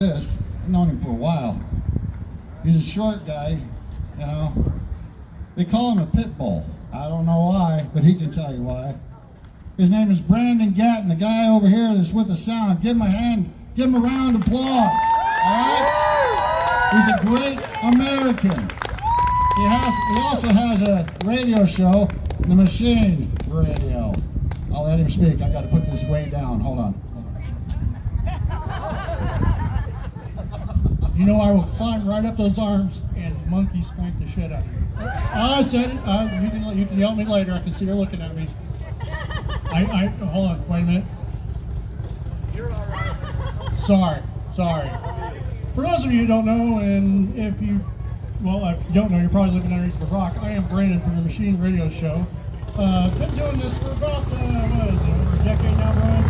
this. I've known him for a while. He's a short guy, you know. They call him a pit bull. I don't know why, but he can tell you why. His name is Brandon Gatton, the guy over here that's with the sound. Give him a hand, give him a round of applause. All right? He's a great American. He also has a radio show, The Machine Radio. I'll let him speak. I got to put this way down. Hold on. You know, I will climb right up those arms and monkey spank the shit out of you. I said it. You can yell at me later. I can see her looking at me. Hold on. Wait a minute. You're all right. Sorry. For those of you who don't know, and if you don't know, you're probably living underneath the rock. I am Brandon from the Machine Radio Show. Been doing this for about, over a decade now, Brian?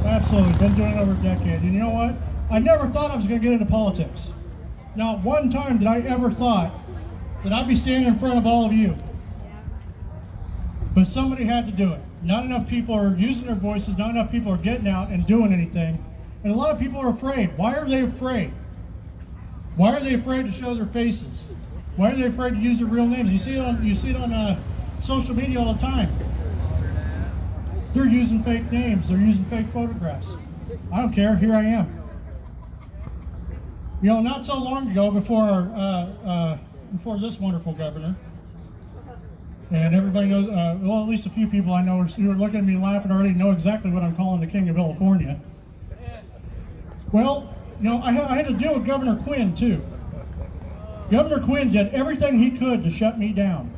Absolutely. Been doing it over a decade. And you know what? I never thought I was going to get into politics. Not one time did I ever thought that I'd be standing in front of all of you. But somebody had to do it. Not enough people are using their voices, not enough people are getting out and doing anything. And a lot of people are afraid. Why are they afraid? Why are they afraid to show their faces? Why are they afraid to use their real names? You see it on social media all the time. They're using fake names. They're using fake photographs. I don't care. Here I am. You know, not so long ago, before this wonderful governor, and everybody knows, well, at least a few people I know who are looking at me laughing already know exactly what I'm calling the King of California. Well, you know, I had to deal with Governor Quinn, too. Governor Quinn did everything he could to shut me down.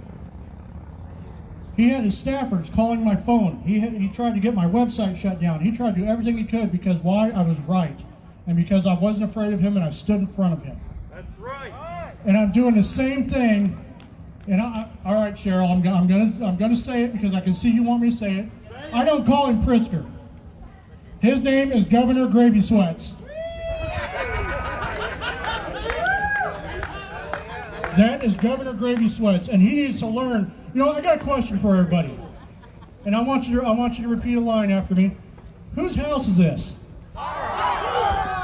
He had his staffers calling my phone. He tried to get my website shut down. He tried to do everything he could because why? I was right. And because I wasn't afraid of him and I stood in front of him. That's right. And I'm doing the same thing. And all right, Cheryl, I'm gonna say it because I can see you want me to say it. I don't call him Pritzker. His name is Governor Gravy Sweats. That is Governor Gravy Sweats, and he needs to learn. You know, I got a question for everybody, and I want you to repeat a line after me. Whose house is this?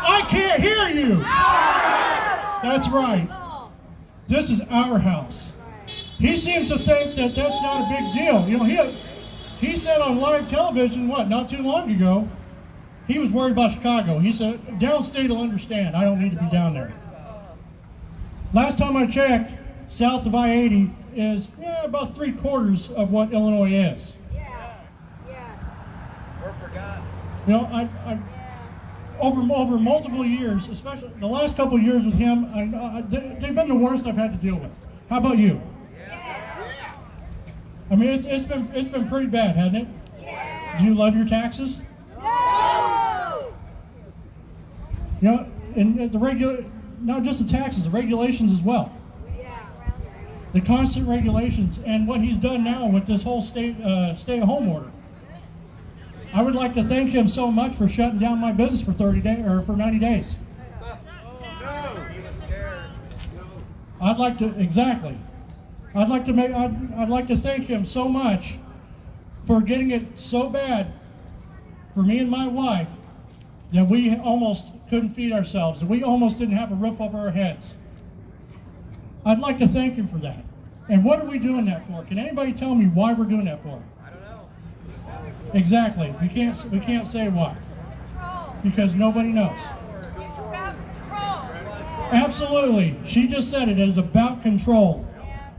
I can't hear you. That's right. This is our house. He seems to think that that's not a big deal. You know, he said on live television, not too long ago, he was worried about Chicago. He said, downstate will understand. I don't need to be down there. Last time I checked, south of I-80 is about 3/4 of what Illinois is. Yeah. We're forgotten. You know, I over multiple years, especially the last couple of years with him, they've been the worst I've had to deal with. How about you? Yeah. I mean, it's been pretty bad, hasn't it? Yeah. Do you love your taxes? No. You know, and not just the taxes, the regulations as well. Yeah. The constant regulations and what he's done now with this whole stay-at-home order. I would like to thank him so much for shutting down my business for 30 days or for 90 days. I'd like to thank him so much for getting it so bad for me and my wife that we almost couldn't feed ourselves, that we almost didn't have a roof over our heads. I'd like to thank him for that. And what are we doing that for? Can anybody tell me why we're doing that for? I don't know. Exactly. We can't say why. Because nobody knows. It's about control. Absolutely. She just said it. It is about control. Yeah.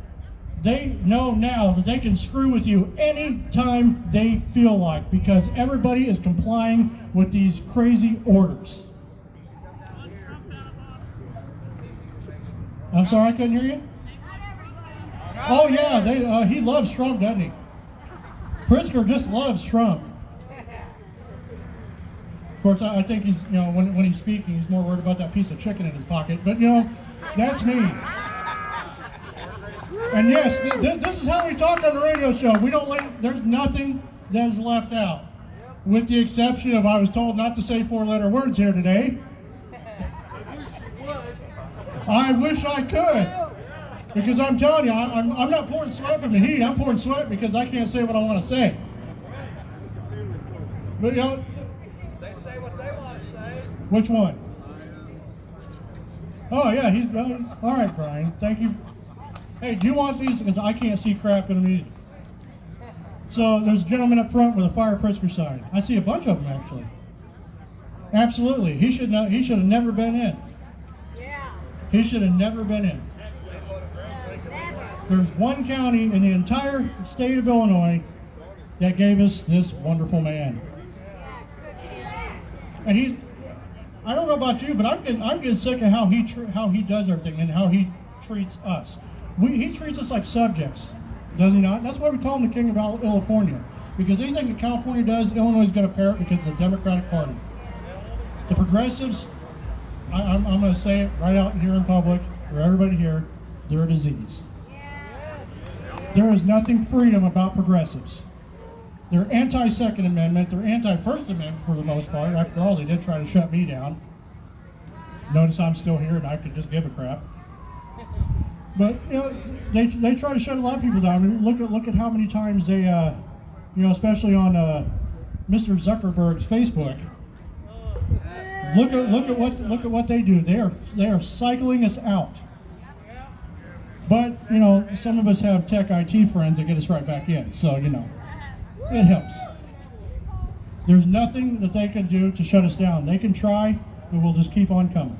They know now that they can screw with you anytime they feel like because everybody is complying with these crazy orders. I'm sorry, I couldn't hear you? Oh yeah, he loves Trump, doesn't he? Pritzker just loves Trump. Of course, I think he's, you know, when he's speaking, he's more worried about that piece of chicken in his pocket. But, you know, that's me. And yes, this is how we talk on the radio show. There's nothing that is left out. With the exception of I was told not to say 4-letter words here today. I wish I could. Because I'm telling you, I'm not pouring sweat from the heat. I'm pouring sweat because I can't say what I want to say. But, you know, They say what they want to say. Which one? Oh yeah, he's all right, Brian. Thank you. Hey, do you want these? Because I can't see crap in them either. So there's a gentleman up front with a Fire Pritzker sign. I see a bunch of them actually. Absolutely, he should not. He should have never been in. Yeah. He should have never been in. There's one county in the entire state of Illinois that gave us this wonderful man. And he's, I don't know about you, but I'm getting sick of how he does everything and how he treats us. He treats us like subjects, does he not? That's why we call him the King of California. Because anything that California does, Illinois is going to parrot because it's the Democratic Party. The progressives, I'm going to say it right out here in public for everybody here, they're a disease. There is nothing freedom about progressives. They're anti-Second Amendment, they're anti-First Amendment for the most part. After all, they did try to shut me down. Notice I'm still here and I could just give a crap. But you know, they try to shut a lot of people down. I mean, look at how many times they, you know, especially on Mr. Zuckerberg's Facebook. Look at what they do. They are cycling us out. But you know, some of us have tech IT friends that get us right back in. So you know, it helps. There's nothing that they can do to shut us down. They can try, but we'll just keep on coming.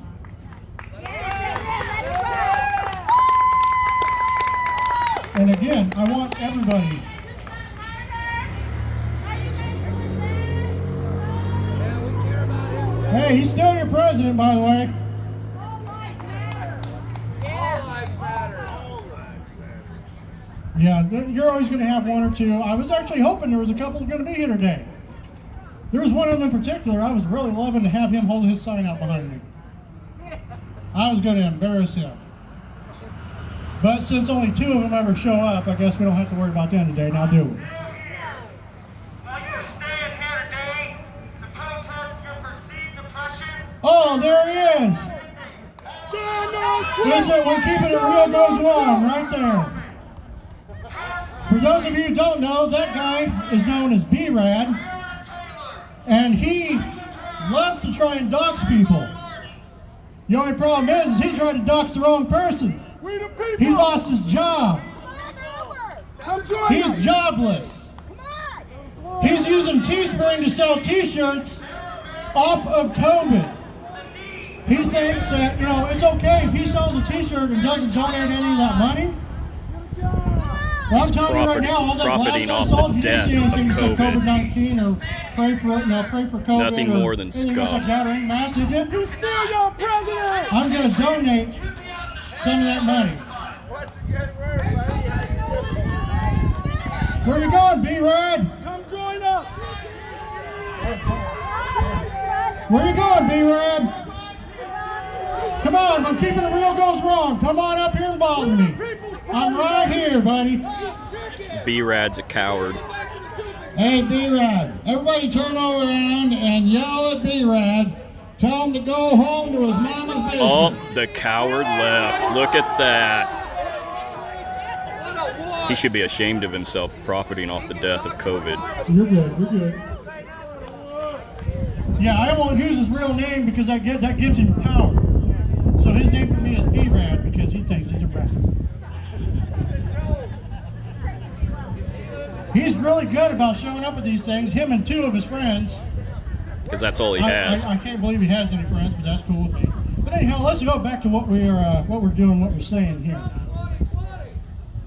And again, I want everybody. Hey, he's still your president, by the way. All lives matter. All lives matter. Yeah, you're always going to have one or two. I was actually hoping there was a couple going to be here today. There was one of them in particular. I was really loving to have him holding his sign out behind me. I was going to embarrass him. But since only two of them ever show up, I guess we don't have to worry about them today, now do we? Are you staying here today to protest your perceived oppression? Oh, there he is! Listen, when keeping it real goes wrong, right there. For those of you who don't know, that guy is known as B-Rad, and he loves to try and dox people. The only problem is he tried to dox the wrong person. He lost his job. He's jobless. He's using Teespring to sell T-shirts off of COVID. He thinks that, you know, it's okay if he sells a T-shirt and doesn't donate any of that money. Well, I'm telling you right now, all that profiting blast off I sold, the you didn't death see anything of that said COVID. COVID-19 or pray for COVID. Nothing or more than anything else scum. like that, or any mass, did you? You still your president. I'm going to donate some of that money. What's a good word, buddy? Where you going, B-Rad? Come join us. Where you going, B-Rad? Come on, when keeping it real goes wrong, come on up here and bother me. I'm right here, buddy. B-Rad's a coward. Hey, B-Rad, everybody turn around and yell at B-Rad. Tell him to go home to his mama's basement. Oh, the coward left. Look at that. He should be ashamed of himself profiting off the death of COVID. You're good, you're good. Yeah, I won't use his real name because that gives him power. So his name for me is B-Rad because he thinks he's a rat. He's really good about showing up at these things, him and two of his friends. Because that's all he has. I can't believe he has any friends, but that's cool with me. But anyhow, let's go back to what we're doing, what we're saying here.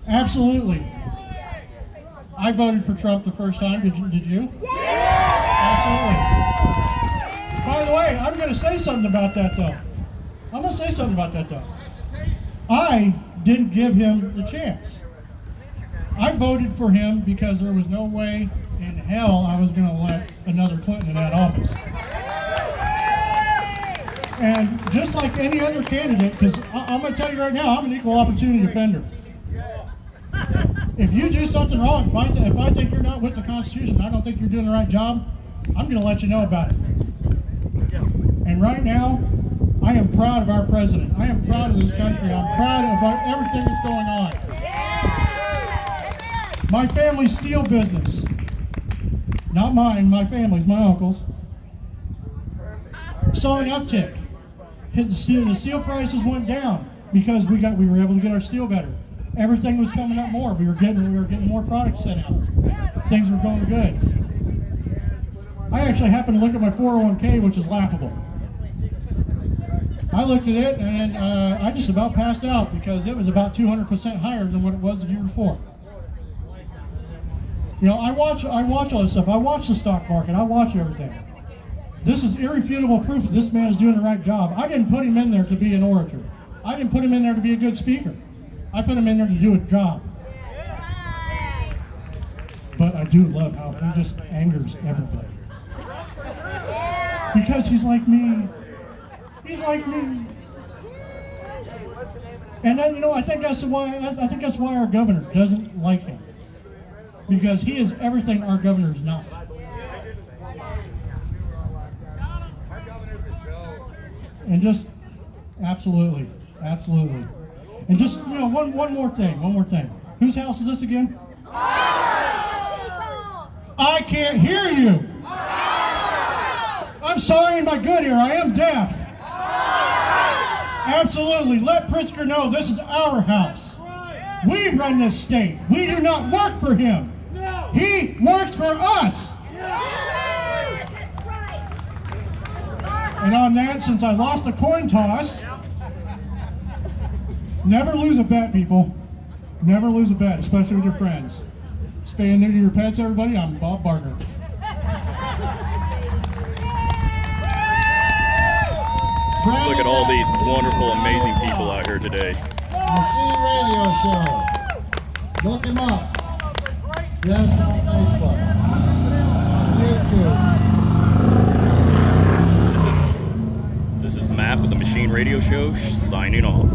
Absolutely. I voted for Trump the first time. Did you? Absolutely. By the way, I'm going to say something about that, though. I didn't give him the chance. I voted for him because there was no way in hell I was going to elect another Clinton in that office. And just like any other candidate, because I'm going to tell you right now, I'm an equal opportunity offender. If you do something wrong, if I think you're not with the Constitution, I don't think you're doing the right job, I'm going to let you know about it. And right now, I am proud of our president. I am proud of this country. I'm proud of everything that's going on. My family's steel business. Not mine, my family's, my uncle's. saw an uptick. The steel prices went down because we were able to get our steel better. Everything was coming up more. We were getting more products sent out. Things were going good. I actually happened to look at my 401k, which is laughable. I looked at it and I just about passed out because it was about 200% higher than what it was the year before. You know, I watch all this stuff. I watch the stock market. I watch everything. This is irrefutable proof that this man is doing the right job. I didn't put him in there to be an orator. I didn't put him in there to be a good speaker. I put him in there to do a job. But I do love how he just angers everybody. Because he's like me. He's like me. And then, you know, I think that's why our governor doesn't like him. Because he is everything our governor is not. And just absolutely. And just, you know, one more thing. Whose house is this again? I can't hear you. I'm sorry in my good ear, I am deaf. Absolutely, let Pritzker know this is our house. We run this state. We do not work for him. He works for us. And on that, since I lost the coin toss, never lose a bet, people. Never lose a bet, especially with your friends. Spay and neuter your pets, everybody. I'm Bob Barker. Look at all these wonderful, amazing people out here today. Machine Radio Show. Look him up. Yes, on Facebook, YouTube. This is Matt with the Machine Radio Show signing off.